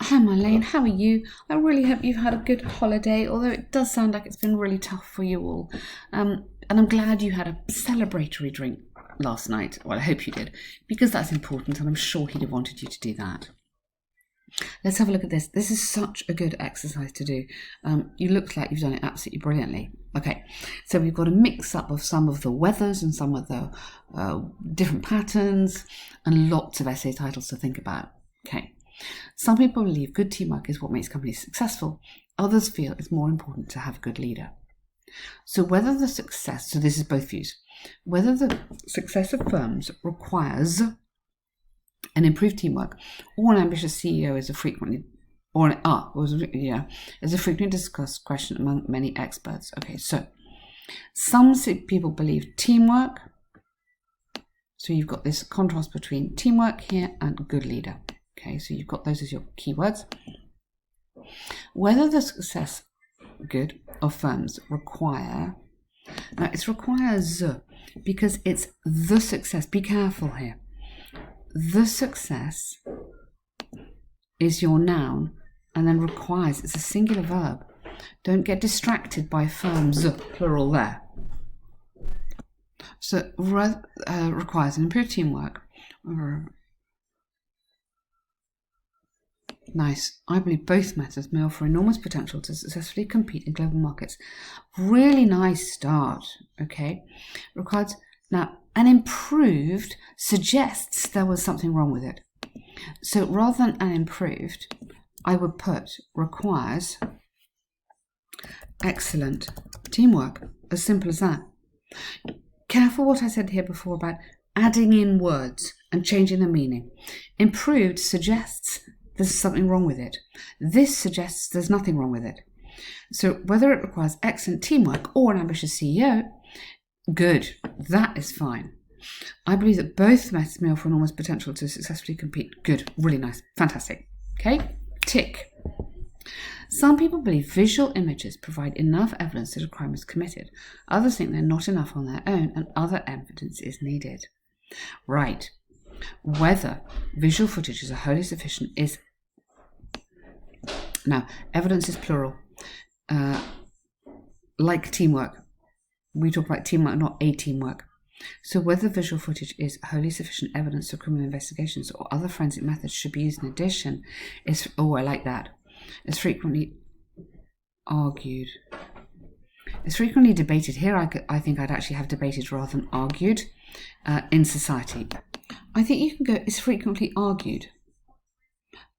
Hi Marlene, how are you? I really hope you've had a good holiday, although it does sound like it's been really tough for you all. And I'm glad you had a celebratory drink last night. Well, I hope you did, because that's important, and I'm sure he'd have wanted you to do that. Let's have a look at this. This is such a good exercise to do. You look like you've done it absolutely brilliantly. Okay, so we've got a mix-up of some of the weathers and some of the different patterns, and lots of essay titles to think about. Okay. Some people believe good teamwork is what makes companies successful. Others feel it's more important to have a good leader. So this is both views, whether the success of firms requires an improved teamwork or an ambitious CEO is a frequently discussed question among many experts. Okay, so some people believe teamwork. So you've got this contrast between teamwork here and good leader. Okay, so you've got those as your keywords. Whether the success good of firms require, now it requires because it's the success. Be careful here. The success is your noun, and then requires, it's a singular verb. Don't get distracted by firms, plural there. So requires an improved teamwork. Nice. I believe both methods may offer enormous potential to successfully compete in global markets. Really nice start. Okay. Requires, now, an improved suggests there was something wrong with it. So rather than an improved, I would put requires excellent teamwork. As simple as that. Careful what I said here before about adding in words and changing the meaning. Improved suggests there's something wrong with it. This suggests there's nothing wrong with it. So whether it requires excellent teamwork or an ambitious CEO, good, that is fine. I believe that both methods may offer enormous potential to successfully compete. Good, really nice, fantastic. Okay, tick. Some people believe visual images provide enough evidence that a crime is committed. Others think they're not enough on their own and other evidence is needed. Right. Whether visual footage is wholly sufficient is... Now, evidence is plural. Like teamwork. We talk about teamwork, not a teamwork. So whether visual footage is wholly sufficient evidence for criminal investigations or other forensic methods should be used in addition is... Oh, I like that. It's frequently argued. It's frequently debated. Here I think I'd actually have debated rather than argued in society. I think you can go, it's frequently argued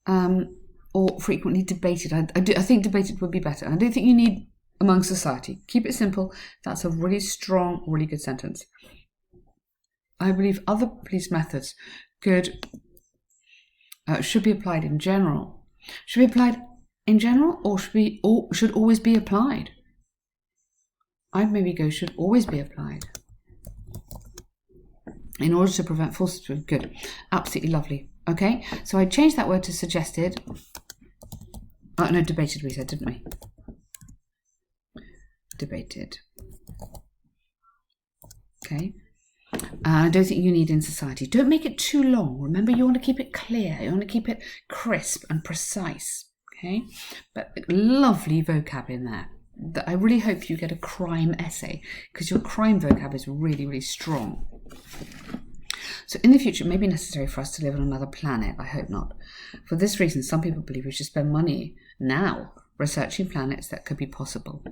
or frequently debated. I think debated would be better. I don't think you need among society. Keep it simple. That's a really strong, really good sentence. I believe other police methods should be applied in general. Should be applied in general or should always be applied? I'd maybe go should always be applied. In order to prevent falsity. Good. Absolutely lovely. Okay, so I changed that word to suggested. Oh, no, debated we said, didn't we? Debated. Okay. I don't think you need in society. Don't make it too long. Remember, you want to keep it clear. You want to keep it crisp and precise. Okay, but lovely vocab in there. I really hope you get a crime essay because your crime vocab is really, really strong. So in the future, it may be necessary for us to live on another planet. I hope not. For this reason, some people believe we should spend money now researching planets that could be possible.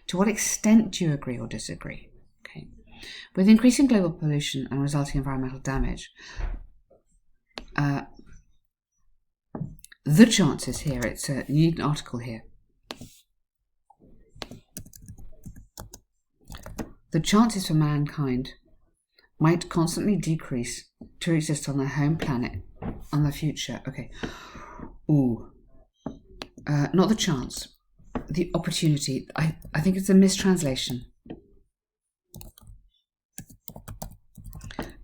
To what extent do you agree or disagree? Okay. With increasing global pollution and resulting environmental damage, the chances here, you need an article here. The chances for mankind might constantly decrease to exist on their home planet on the future. Okay. Ooh. Not the chance. The opportunity. I think it's a mistranslation.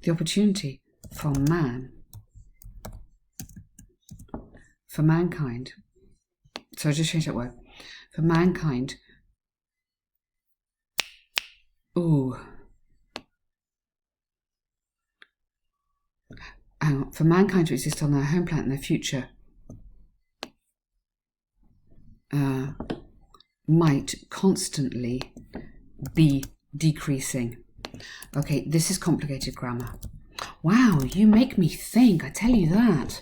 The opportunity for mankind. So I just changed that word. For mankind. Ooh. For mankind to exist on their home planet in the future might constantly be decreasing. Okay, this is complicated grammar. Wow, you make me think, I tell you that.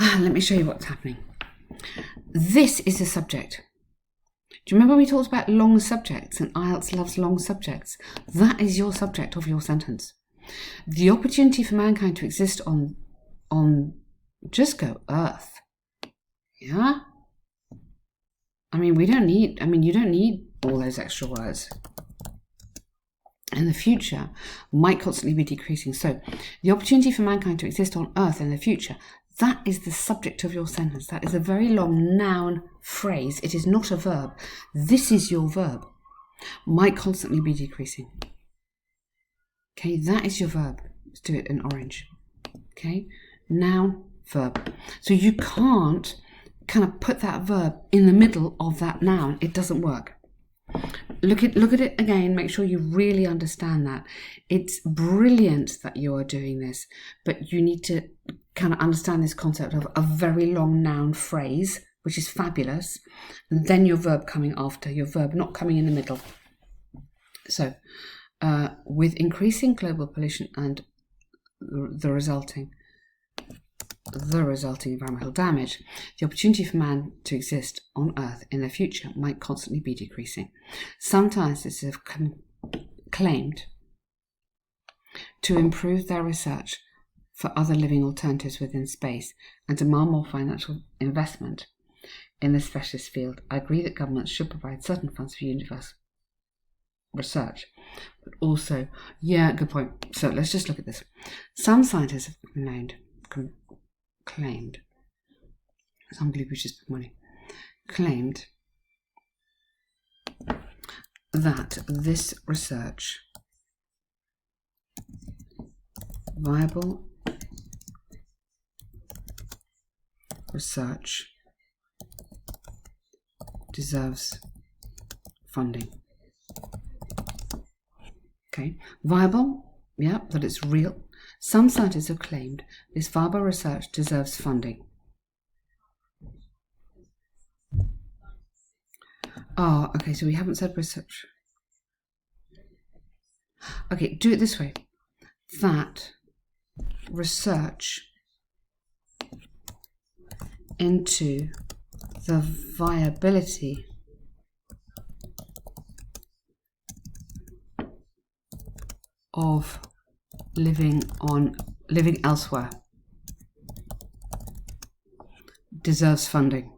Let me show you what's happening. This is the subject. Do you remember we talked about long subjects and IELTS loves long subjects? That is your subject of your sentence. The opportunity for mankind to exist on just go Earth. Yeah? I mean, you don't need all those extra words. In the future might constantly be decreasing. So the opportunity for mankind to exist on Earth in the future, that is the subject of your sentence. That is a very long noun phrase. It is not a verb. This is your verb. Might constantly be decreasing. Okay, that is your verb. Let's do it in orange. Okay, noun, verb. So you can't kind of put that verb in the middle of that noun. It doesn't work. Look at it again. Make sure you really understand that. It's brilliant that you are doing this, but you need to kind of understand this concept of a very long noun phrase, which is fabulous, and then your verb coming after, your verb not coming in the middle. So, with increasing global pollution and the resulting environmental damage, the opportunity for man to exist on Earth in the future might constantly be decreasing. Some scientists have claimed to improve their research for other living alternatives within space and demand more financial investment in this specialist field. I agree that governments should provide certain funds for universal research, but also, yeah, good point. So let's just look at this. Some scientists have claimed, it's unbelievable, we just put money, claimed that this research, viable research, deserves funding. Okay, viable, yeah, that it's real. Some scientists have claimed this viable research deserves funding. Oh, okay, so we haven't said research. Okay, do it this way. That research into the viability of living elsewhere deserves funding.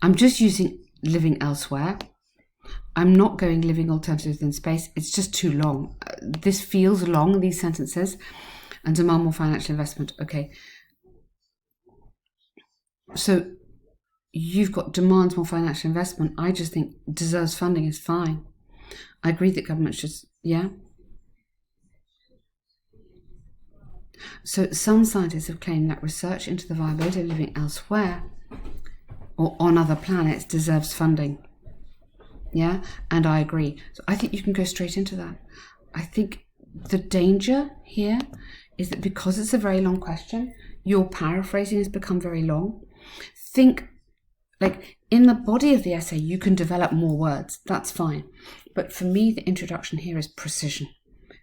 I'm just using living elsewhere. I'm not going living alternatives in space. It's just too long. This feels long, these sentences, and demand more financial investment. Okay. So you've got demands more financial investment. I just think deserves funding is fine. I agree that government should, yeah. So some scientists have claimed that research into the viability of living elsewhere or on other planets deserves funding. Yeah, and I agree. So I think you can go straight into that. I think the danger here is that because it's a very long question, your paraphrasing has become very long. Think, like, in the body of the essay, you can develop more words. That's fine. But for me, the introduction here is precision,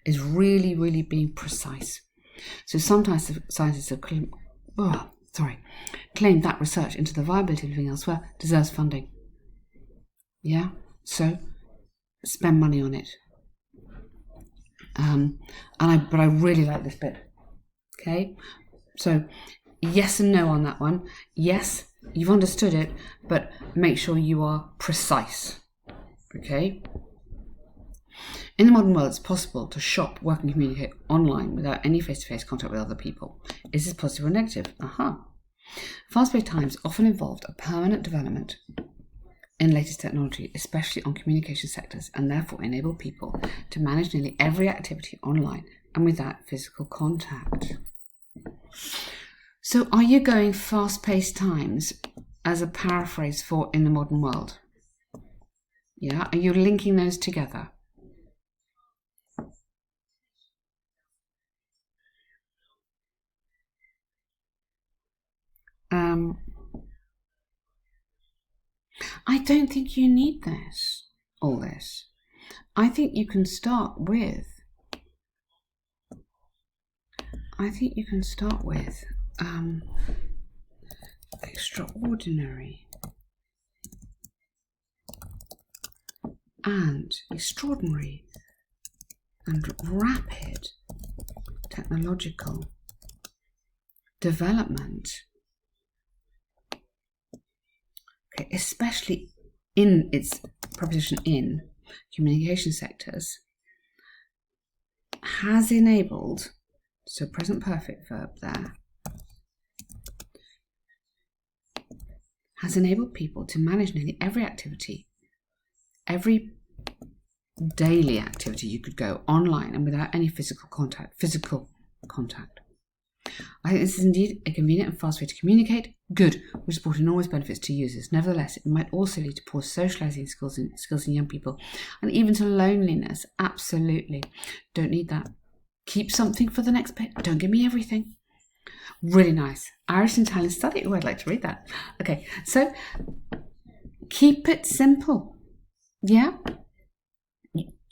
is really, really being precise. So sometimes scientists have claimed that research into the viability of living elsewhere deserves funding. Yeah, so spend money on it. But I really like this bit. Okay, so yes and no on that one. Yes, you've understood it, but make sure you are precise. Okay. In the modern world, it's possible to shop, work and communicate online without any face-to-face contact with other people. Is this positive or negative? Fast-paced times often involved a permanent development in latest technology, especially on communication sectors, and therefore enable people to manage nearly every activity online and without physical contact. So are you going fast-paced times as a paraphrase for in the modern world? Yeah, are you linking those together? I don't think you need all this. I think you can start with extraordinary and extraordinary and rapid technological development, okay, especially in its proposition in communication sectors, has enabled, so present perfect verb there, has enabled people to manage nearly every activity, every daily activity you could go online and without any physical contact. I think this is indeed a convenient and fast way to communicate. Good, which support enormous benefits to users. Nevertheless, it might also lead to poor socializing skills in young people, and even to loneliness. Absolutely. Don't need that. Keep something for the next bit. Don't give me everything. Really nice. Irish and Italian study. Oh, I'd like to read that. Okay, so keep it simple. Yeah?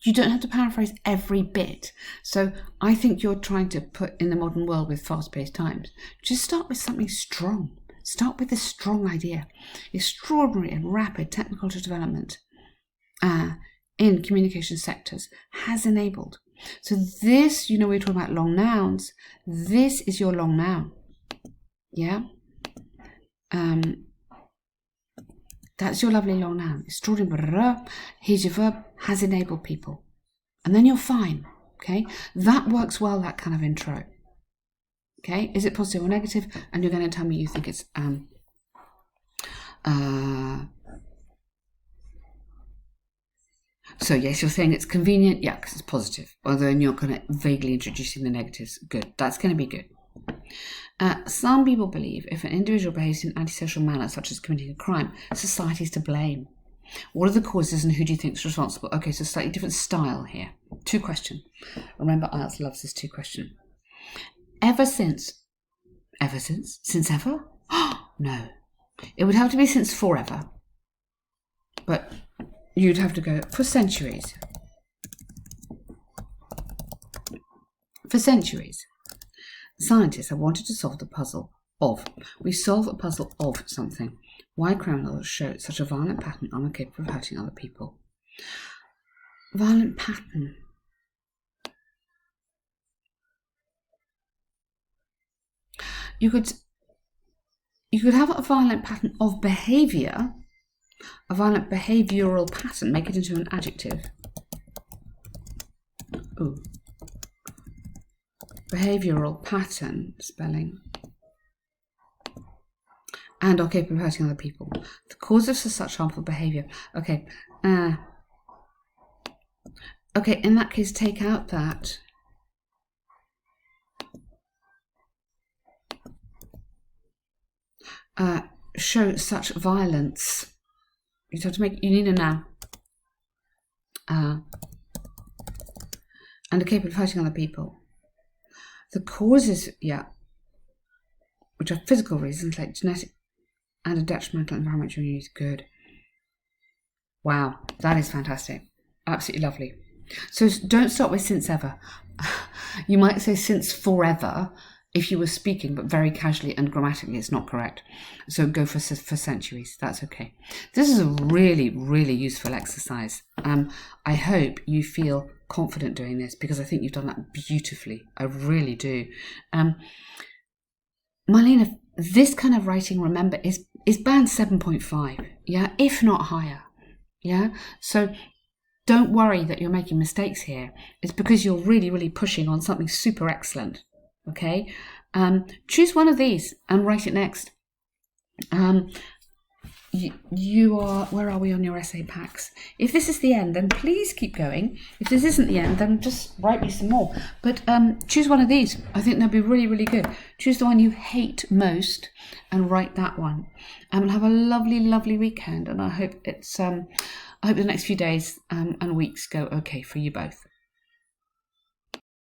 You don't have to paraphrase every bit. So I think you're trying to put in the modern world with fast-paced times. Just start with something strong. Start with a strong idea. Extraordinary and rapid technological development in communication sectors has enabled. So this, we were talking about long nouns. This is your long noun. Yeah? That's your lovely long noun. Extraordinary. Here's your verb, has enabled people. And then you're fine. Okay? That works well, that kind of intro. Okay? Is it positive or negative? And you're going to tell me you think it's so yes, you're saying it's convenient, yeah, because it's positive. Although then you're kind of vaguely introducing the negatives. Good. That's going to be good. Some people believe if an individual behaves in an antisocial manner, such as committing a crime, society is to blame. What are the causes and who do you think is responsible? Okay, so slightly different style here. 2 question. Remember, IELTS loves this 2 question. Since ever? No. It would have to be since forever. But you'd have to go for centuries. For centuries. Scientists have wanted to solve the puzzle of. We solve a puzzle of something. Why criminals show such a violent pattern incapable of hurting other people. Violent pattern. You could have a violent pattern of behaviour, a violent behavioural pattern, make it into an adjective. Ooh. Behavioural pattern, spelling, and are capable of hurting other people. The cause of such harmful behaviour. Okay. Okay, in that case, take out that. Show such violence. You have to make. You need a noun. And are capable of hurting other people. The causes, which are physical reasons like genetic and a detrimental environmental use. Good. Wow, that is fantastic. Absolutely lovely. So don't start with since ever. You might say since forever if you were speaking, but very casually and grammatically it's not correct. So go for centuries. That's okay. This is a really, really useful exercise. I hope you feel confident doing this because I think you've done that beautifully. I really do. Marlene, this kind of writing, remember, is band 7.5, yeah, if not higher, yeah. So don't worry that you're making mistakes here. It's because you're really, really pushing on something super excellent. Okay, choose one of these and write it next. You are, where are we on your essay packs? If this is the end, then please keep going. If this isn't the end, then just write me some more. But choose one of these. I think they'll be really, really good. Choose the one you hate most and write that one. And have a lovely, lovely weekend. And I hope the next few days and weeks go okay for you both.